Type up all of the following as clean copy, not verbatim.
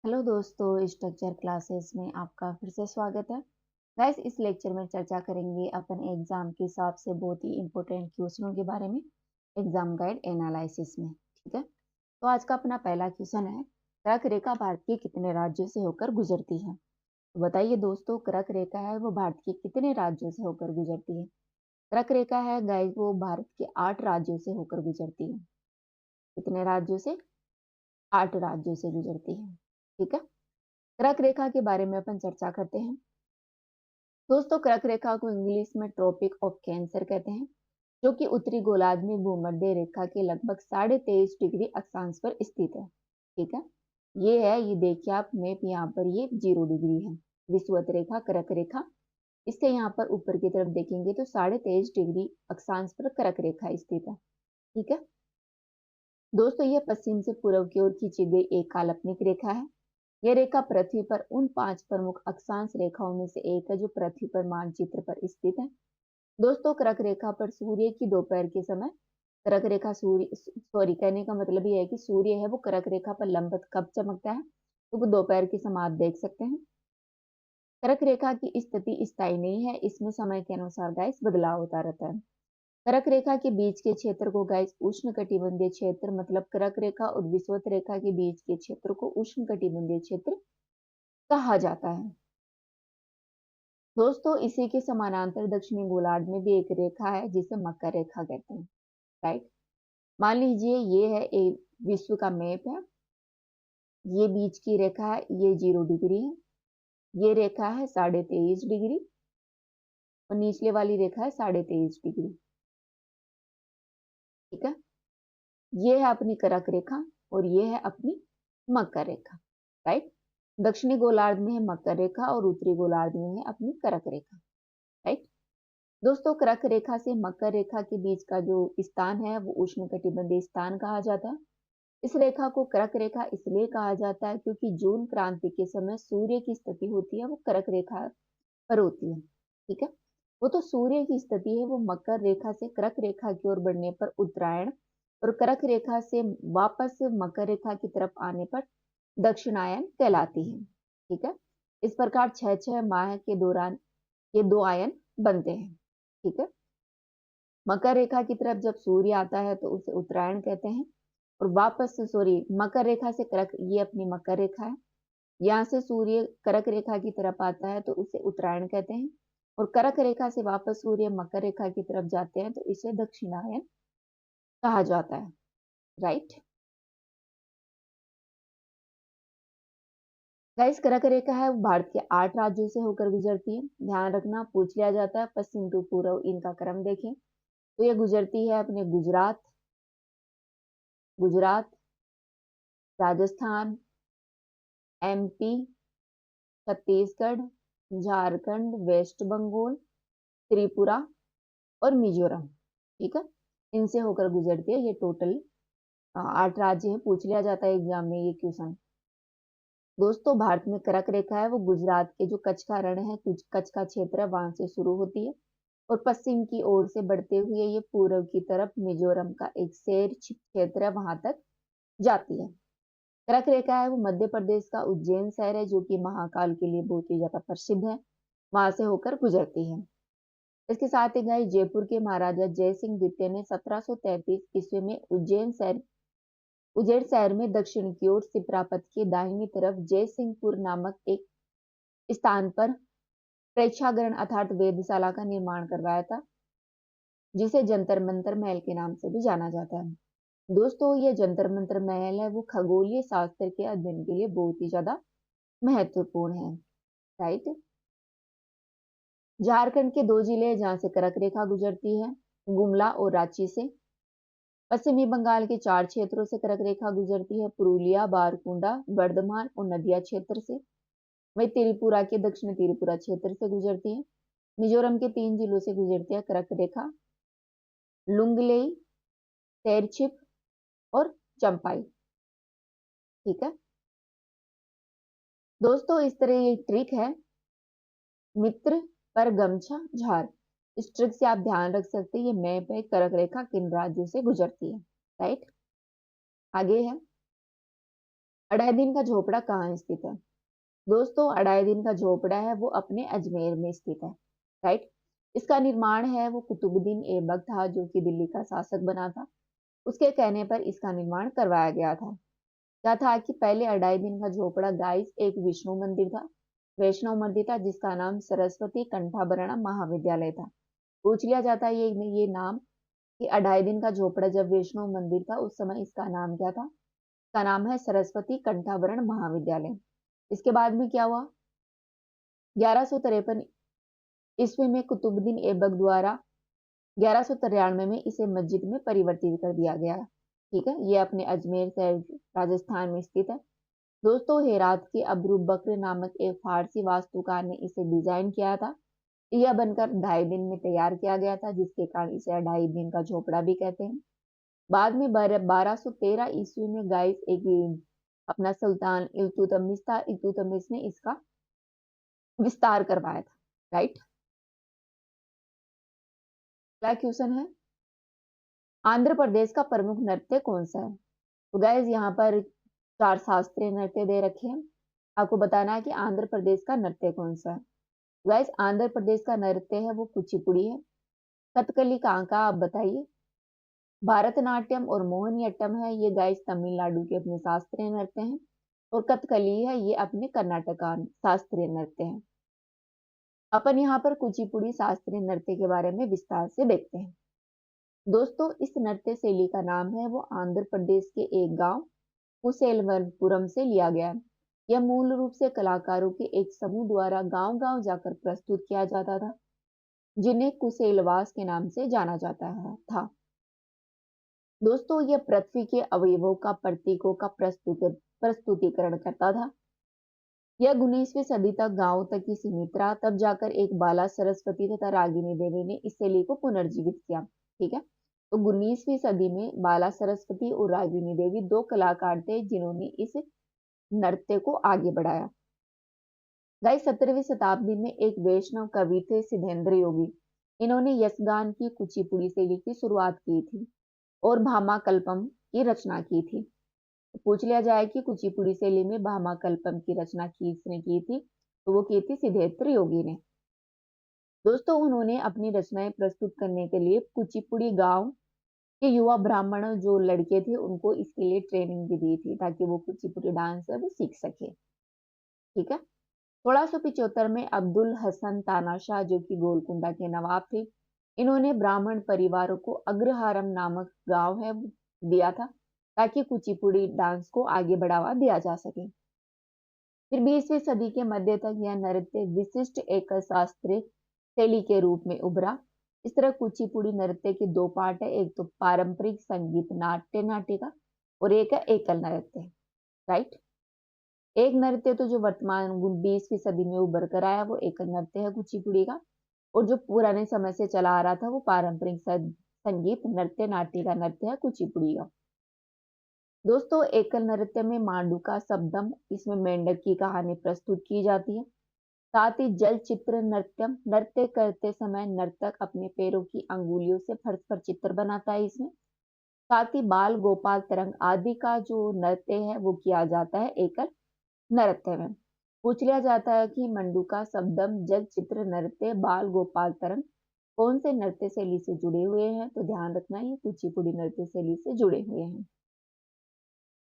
Hello दोस्तों, structure classes में आपका फिर से स्वागत है। गाइस, इस लेक्चर में चर्चा करेंगे अपन एग्जाम के हिसाब से बहुत ही इंपॉर्टेंट क्वेश्चनों के बारे में एग्जाम गाइड एनालिसिस में। ठीक है, तो आज का अपना पहला क्वेश्चन है, कर्क रेखा भारत के कितने राज्यों से होकर गुजरती है? तो बताइए दोस्तों, कर्क रेखा है वो भारत के कितने राज्यों से होकर गुजरती है? कर्क रेखा है गाइस वो भारत के 8 राज्यों से होकर गुजरती है। कितने राज्यों से? 8 राज्यों से गुजरती है। ठीक है, कर्क रेखा के बारे में अपन चर्चा करते हैं। दोस्तों, कर्क रेखा को इंग्लिश में ट्रॉपिक ऑफ कैंसर कहते हैं, जो कि उत्तरी गोलार्ध में भूमध्य रेखा के लगभग 23.5 डिग्री अक्षांश पर स्थित है। ठीक है, ये देखिए आप मैप, यहाँ पर ये 0 डिग्री है विषुवत रेखा कर्क रेखा। इससे यहाँ पर ऊपर की तरफ देखेंगे तो 23.5 डिग्री अक्षांश पर कर्क रेखा स्थित है। ठीक है दोस्तों, ये पश्चिम से पूर्व की ओर खींची गई एक काल्पनिक रेखा है। यह रेखा पृथ्वी पर उन 5 प्रमुख अक्षांश रेखाओं में से एक है जो पृथ्वी पर मानचित्र पर स्थित है। दोस्तों, कर्क रेखा पर सूर्य की दोपहर के समय कर्क रेखा सूर्य सॉरी कहने का मतलब ये है कि सूर्य है वो कर्क रेखा पर लंबवत कब चमकता है, तो वो दोपहर के समय आप देख सकते हैं। कर्क रेखा की स्थिति स्थायी नहीं है, इसमें समय के अनुसार गाइस बदलाव होता रहता है। कर्क रेखा के बीच के क्षेत्र को गाइस उष्ण कटिबंधीय क्षेत्र, मतलब कर्क रेखा और विषुवत रेखा के बीच के क्षेत्र को उष्ण कटिबंधीय क्षेत्र कहा जाता है। दोस्तों, इसी के समानांतर दक्षिणी गोलार्ध में भी एक रेखा है जिसे मकर रेखा कहते हैं। राइट, मान लीजिए ये है एक विश्व का मैप है, ये बीच की रेखा है, ये 0 डिग्री है, ये रेखा है 23.5 डिग्री और निचले वाली रेखा है 23.5 डिग्री। ठीक है, ये है अपनी कर्क रेखा और ये है अपनी मकर रेखा। राइट, दक्षिणी गोलार्ध में है मकर रेखा और उत्तरी गोलार्ध में है अपनी कर्क रेखा। राइट दोस्तों, कर्क रेखा से मकर रेखा के बीच का जो स्थान है वो उष्णकटिबंधीय स्थान कहा जाता है। इस रेखा को कर्क रेखा इसलिए कहा जाता है क्योंकि जून क्रांति के समय सूर्य की स्थिति होती है वो कर्क रेखा पर होती है। ठीक है, वो तो सूर्य की स्थिति है वो मकर रेखा से कर्क रेखा की ओर बढ़ने पर उत्तरायण और कर्क रेखा से वापस मकर रेखा की तरफ आने पर दक्षिणायन कहलाती है। ठीक है, इस प्रकार 6 माह के दौरान ये 2 आयन बनते हैं। ठीक है, मकर रेखा की तरफ जब सूर्य आता है तो उसे उत्तरायण कहते हैं और वापस से सॉरी मकर रेखा से कर्क, ये अपनी मकर रेखा है, यहाँ से सूर्य कर्क रेखा की तरफ आता है तो उसे उत्तरायण कहते हैं और कर्क रेखा से वापस सूर्य मकर रेखा की तरफ जाते हैं तो इसे दक्षिणायन कहा जाता है। राइट गाइस, कर्क रेखा है वो भारत के 8 राज्यों से होकर गुजरती है। ध्यान रखना, पूछ लिया जाता है पश्चिम टू पूर्व, इनका क्रम देखें तो ये गुजरती है अपने गुजरात, गुजरात, राजस्थान, एमपी, छत्तीसगढ़, झारखंड, वेस्ट बंगाल, त्रिपुरा और मिजोरम। ठीक है, इनसे होकर गुजरती है। ये टोटल 8 राज्य है, पूछ लिया जाता है एग्जाम में ये क्वेश्चन। दोस्तों, भारत में कर्क रेखा है वो गुजरात के जो कच्छ का रण है, कुछ कच्छ का क्षेत्र है, वहां से शुरू होती है और पश्चिम की ओर से बढ़ते हुए ये पूर्व की तरफ मिजोरम का एक शेर क्षेत्र है वहां तक जाती है। कर्क रेखा है वो मध्य प्रदेश का उज्जैन शहर है जो कि महाकाल के लिए बहुत ही ज्यादा प्रसिद्ध है, वहां से होकर गुजरती है। इसके साथ ही गाइस, जयपुर के महाराजा जय सिंह द्वितीय ने 1733 ईस्वी में उज्जैन शहर में दक्षिण की ओर सिप्रापत के दाहिनी तरफ जय सिंहपुर नामक एक स्थान पर प्रेक्षागृह अर्थात वेधशाला का निर्माण करवाया था, जिसे जंतर मंतर महल के नाम से भी जाना जाता है। दोस्तों, ये जंतर मंतर महल है वो खगोलीय शास्त्र के अध्ययन के लिए बहुत ही ज्यादा महत्वपूर्ण है। राइट, झारखंड के 2 जिले जहां से कर्क रेखा गुजरती है, गुमला और रांची से। पश्चिमी बंगाल के 4 क्षेत्रों से कर्क रेखा गुजरती है, पुरुलिया, बारकुंडा, बर्धमान और नदिया क्षेत्र से। वही त्रिपुरा के दक्षिण त्रिपुरा क्षेत्र से गुजरती है। मिजोरम के 3 जिलों से गुजरती है कर्क रेखा, लुंगलेई, तेरछिप और चंपाई। ठीक है दोस्तों, इस तरह ये ट्रिक है, मित्र पर गमछा झार। इस ट्रिक से आप ध्यान रख सकते हैं ये मैप है, कर्क रेखा किन राज्यों से गुजरती है। राइट, आगे है अडाउद्दीन का झोपड़ा कहाँ स्थित है? दोस्तों, अडाउद्दीन का झोपड़ा है वो अपने अजमेर में स्थित है। राइट। इसका निर्माण है वो कुतुबुद्दीन ऐबक था, जो कि दिल्ली का शासक बना था। उसके कहने पर इसका निर्माण करवाया गया था। क्या था कि पहले अडाउद्दीन का झोपड़ा गाइस एक विष्णु मंदिर था, वैष्णव मंदिर था, जिसका नाम सरस्वती कंठाभरणा महाविद्यालय था। पूछ लिया जाता है ये नाम कि अडाउद्दीन का झोपड़ा जब वैष्णव मंदिर था उस समय इसका नाम क्या था? इसका नाम है सरस्वती कंठाभरण महाविद्यालय। इसके बाद में क्या हुआ? 1153 ईस्वी में कुतुबुद्दीन ऐबक द्वारा 1193 में इसे मस्जिद में परिवर्तित कर दिया गया। ठीक है, ये अपने अजमेर शहर राजस्थान में स्थित है। दोस्तों, हेरात के अबू बकर नामक एक फारसी वास्तुकार ने इसे डिजाइन किया था। यह बनकर 2.5 दिन में तैयार किया गया था, जिसके कारण इसे 2.5 दिन का झोपड़ा भी कहते हैं। बाद में 1213 ईस्वी में गाइस एक अपना सुल्तान इल्तुतमिश था, इल्तुतमिश ने इसका विस्तार करवाया था। राइट। अगला क्वेश्चन है, आंध्र प्रदेश का प्रमुख नृत्य कौन सा है? तो गाइस यहाँ पर 4 शास्त्रीय नृत्य दे रखे हैं। आपको बताना है कि आंध्र प्रदेश का नृत्य कौन सा है। गाइस, आंध्र प्रदेश का नृत्य है वो कुचिपुड़ी है। कथकली कहाँ का आप बताइए? भारतनाट्यम और मोहिनीअट्टम है ये गाइस तमिलनाडु के अपने शास्त्रीय नृत्य हैं। और कथकली है ये अपने कर्नाटक का शास्त्रीय नृत्य है। अपन यहाँ पर कुचिपुड़ी शास्त्रीय नृत्य के बारे में विस्तार से देखते हैं। दोस्तों, इस नृत्य शैली का नाम है वो आंध्र प्रदेश के एक गांव कुशेलवरपुरम से लिया गया। यह मूल रूप से कलाकारों के एक समूह द्वारा गांव-गांव जाकर प्रस्तुत किया जाता था, जिन्हें कुशेलवास के नाम से जाना जाता था। दोस्तों, यह पृथ्वी के अवयवों का प्रतीकों का प्रस्तुतिकरण करता था। यह 19वीं सदी तक गांव तक ही सीमित रहा, तब जाकर एक बाला सरस्वती तथा रागिनी देवी ने इस शैली को पुनर्जीवित किया। ठीक है, तो 19वीं सदी में बाला सरस्वती और रागिनी देवी 2 कलाकार थे जिन्होंने इस नृत्य को आगे बढ़ाया। गाइस, 17वीं शताब्दी में एक वैष्णव कवि थे सिद्धेंद्र योगी। इन्होंने यक्षगान की कुचिपुड़ी शैली की शुरुआत की थी और भामाकल्पम की रचना की थी। तो पूछ लिया जाए कि कुचिपुड़ी शैली में भामाकल्पम की रचना किसने की थी? तो वो की थी सिद्धेंद्र योगी ने। दोस्तों, उन्होंने अपनी रचनाएं प्रस्तुत करने के लिए कुचिपुड़ी गांव के युवा ब्राह्मण जो लड़के थे उनको इसके लिए ट्रेनिंग भी दी थी, ताकि वो कुचिपुड़ी डांस है वो सीख सके। ठीक है। 1675 में अब्दुल हसन तानाशाह, जो कि गोलकुंडा के नवाब थे, इन्होंने ब्राह्मण परिवारों को अग्रहारम नामक गांव है दिया था, ताकि कुचिपुड़ी डांस को आगे बढ़ावा दिया जा सके। फिर 20वीं सदी के मध्य तक यह नृत्य विशिष्ट एक शास्त्रीय शैली के रूप में उभरा। इस तरह कुचिपुड़ी नृत्य के 2 पार्ट है, एक तो पारंपरिक संगीत नाट्य नाटिका और एक है एकल नृत्य। राइट। एक नृत्य तो जो वर्तमान 20वीं सदी में उभर कर आया वो एकल नृत्य है कुचिपुड़ी का, और जो पुराने समय से चला आ रहा था वो पारंपरिक संगीत नृत्य नाटिका नृत्य है कुचिपुड़ी का। दोस्तों, एकल नृत्य में मांडुका शब्दम, इसमें मेंढक की कहानी प्रस्तुत की जाती है। साथ ही जल चित्र नृत्यम, नृत्य करते समय नर्तक अपने पैरों की अंगुलियों से फर्श पर चित्र बनाता है इसमें। साथ ही बाल गोपाल तरंग आदि का जो नृत्य है वो किया जाता है एकल नृत्य में। पूछ लिया जाता है कि मंडूका शब्दम जल चित्र नृत्य बाल गोपाल तरंग कौन से नृत्य शैली से जुड़े हुए हैं? तो ध्यान रखना ये कुचिपुड़ी नृत्य शैली से जुड़े हुए हैं।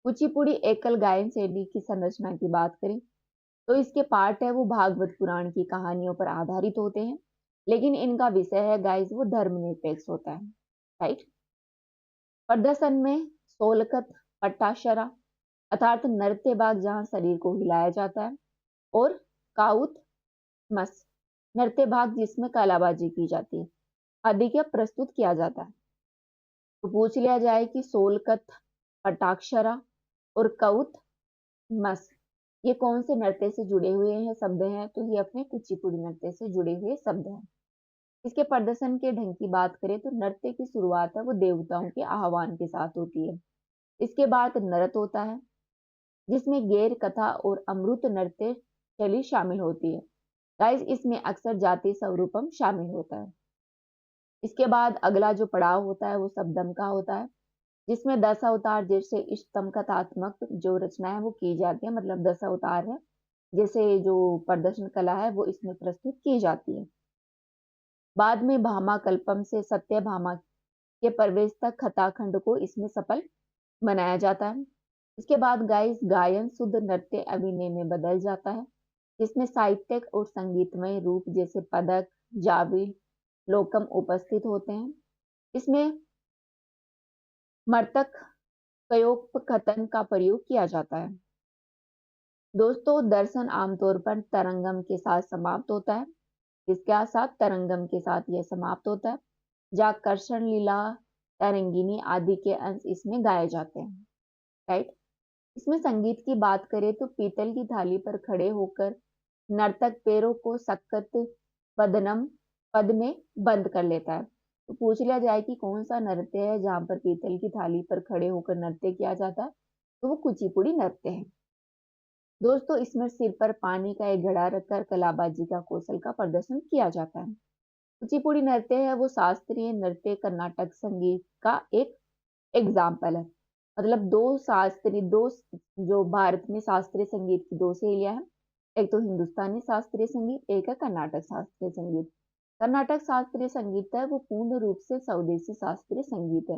कुचिपुड़ी एकल गायन शैली की संरचना की बात करें तो इसके पार्ट है वो भागवत पुराण की कहानियों पर आधारित होते हैं, लेकिन इनका विषय है गाइस वो धर्मनिरपेक्ष होता है। राइट। प्रदर्शन में सोलकत, पट्टाशरा अर्थात नृत्य भाग जहां शरीर को हिलाया जाता है, और काउथ मस नृत्य भाग जिसमें कलाबाजी की जाती है आदि का प्रस्तुत किया जाता है। तो पूछ लिया जाए कि सोलकत, पटाक्षरा और कउथ मस ये कौन से नृत्य से जुड़े हुए हैं शब्द हैं? तो ये अपने कुचिपुड़ी नृत्य से जुड़े हुए शब्द हैं। इसके प्रदर्शन के ढंग की बात करें तो नृत्य की शुरुआत है वो देवताओं के आह्वान के साथ होती है। इसके बाद नृत्य होता है जिसमें गैर कथा और अमृत नृत्य शैली शामिल होती है। गाइस, इसमें अक्सर जाति स्वरूपम शामिल होता है। इसके बाद अगला जो पड़ाव होता है वो शब्दम का होता है। जिसमें 10 अवतार जैसे इष्टतम कथात्मक जो रचना है वो की जाती है, मतलब 10 अवतार है जैसे जो प्रदर्शन कला है वो इसमें प्रस्तुत की जाती है। बाद में भामा कल्पम से सत्यभामा के प्रवेश तक कथाखंड को इसमें सफल बनाया जाता है। इसके बाद गाइस गायन शुद्ध नृत्य अभिनय में बदल जाता है, जिसमें साहित्यिक और संगीतमय रूप जैसे पदक, जाविल, लोकम उपस्थित होते हैं। इसमें मर्तक कयोपकथन का प्रयोग किया जाता है। दोस्तों, दर्शन आमतौर पर तरंगम के साथ समाप्त होता है। इसके साथ तरंगम के साथ यह समाप्त होता है। जाकर्षण लीला, तरंगिनी आदि के अंश इसमें गाए जाते हैं। राइट। इसमें संगीत की बात करें तो पीतल की थाली पर खड़े होकर नर्तक पैरों को सख्त पदनम पद में बंद कर लेता है। तो पूछ लिया जाए कि कौन सा नृत्य है जहां पर पीतल की थाली पर खड़े होकर नृत्य किया जाता है, तो वो कुचिपुड़ी नृत्य है। दोस्तों, इसमें सिर पर पानी का एक घड़ा रखकर कलाबाजी का कौशल का प्रदर्शन किया जाता है। कुचिपुड़ी नृत्य है वो शास्त्रीय नृत्य कर्नाटक संगीत का एक एग्जाम्पल है। मतलब दो जो भारत में शास्त्रीय संगीत की दो शैलियां हैं, एक तो हिंदुस्तानी शास्त्रीय संगीत, एक है कर्नाटक शास्त्रीय संगीत। कर्नाटक शास्त्रीय संगीत है वो पूर्ण रूप से स्वदेशी शास्त्रीय संगीत है।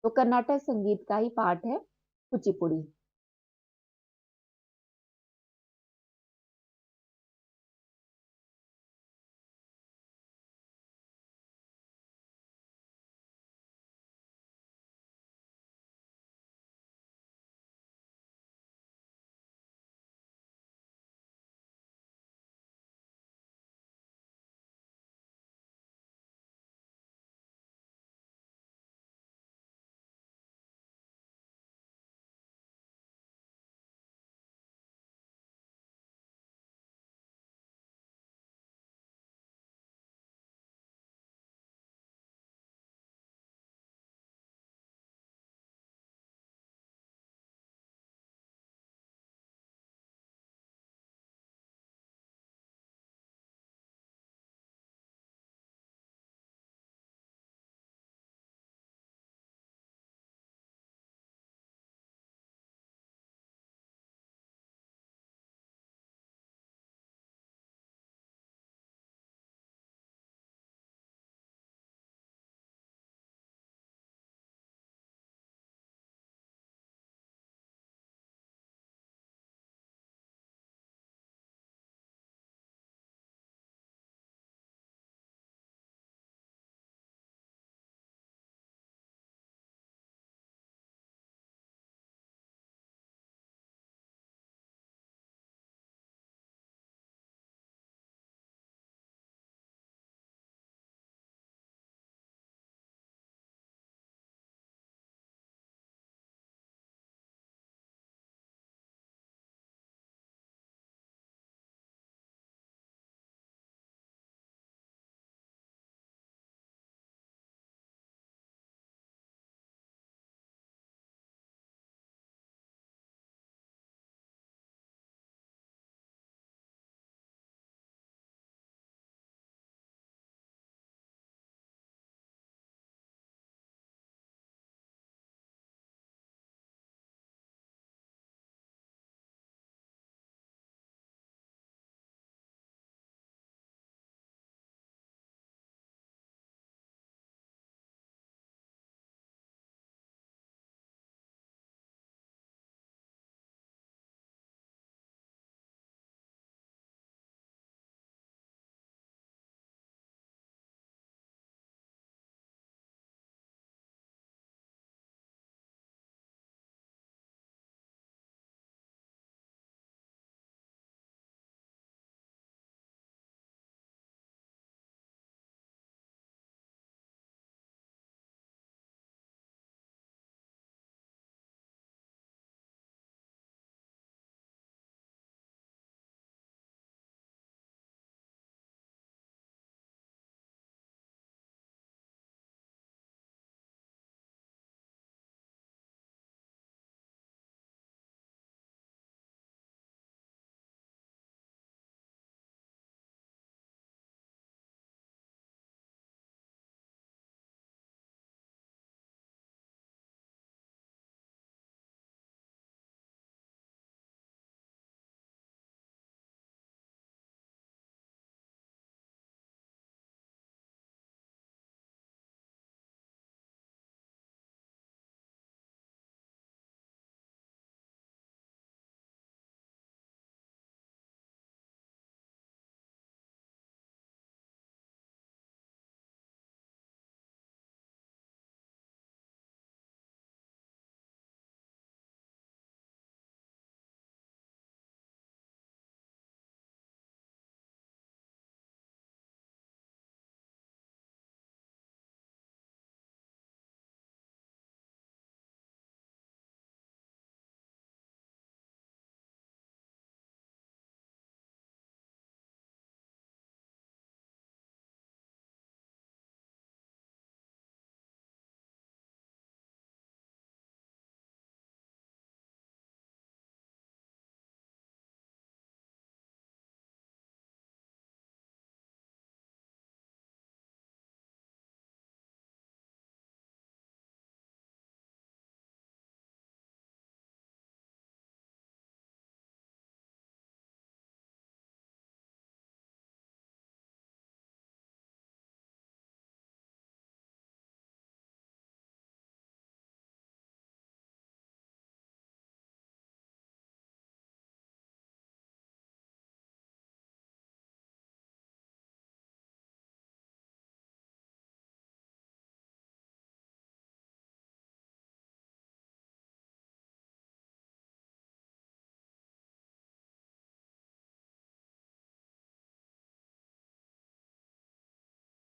तो कर्नाटक संगीत का ही पार्ट है कुचिपुड़ी।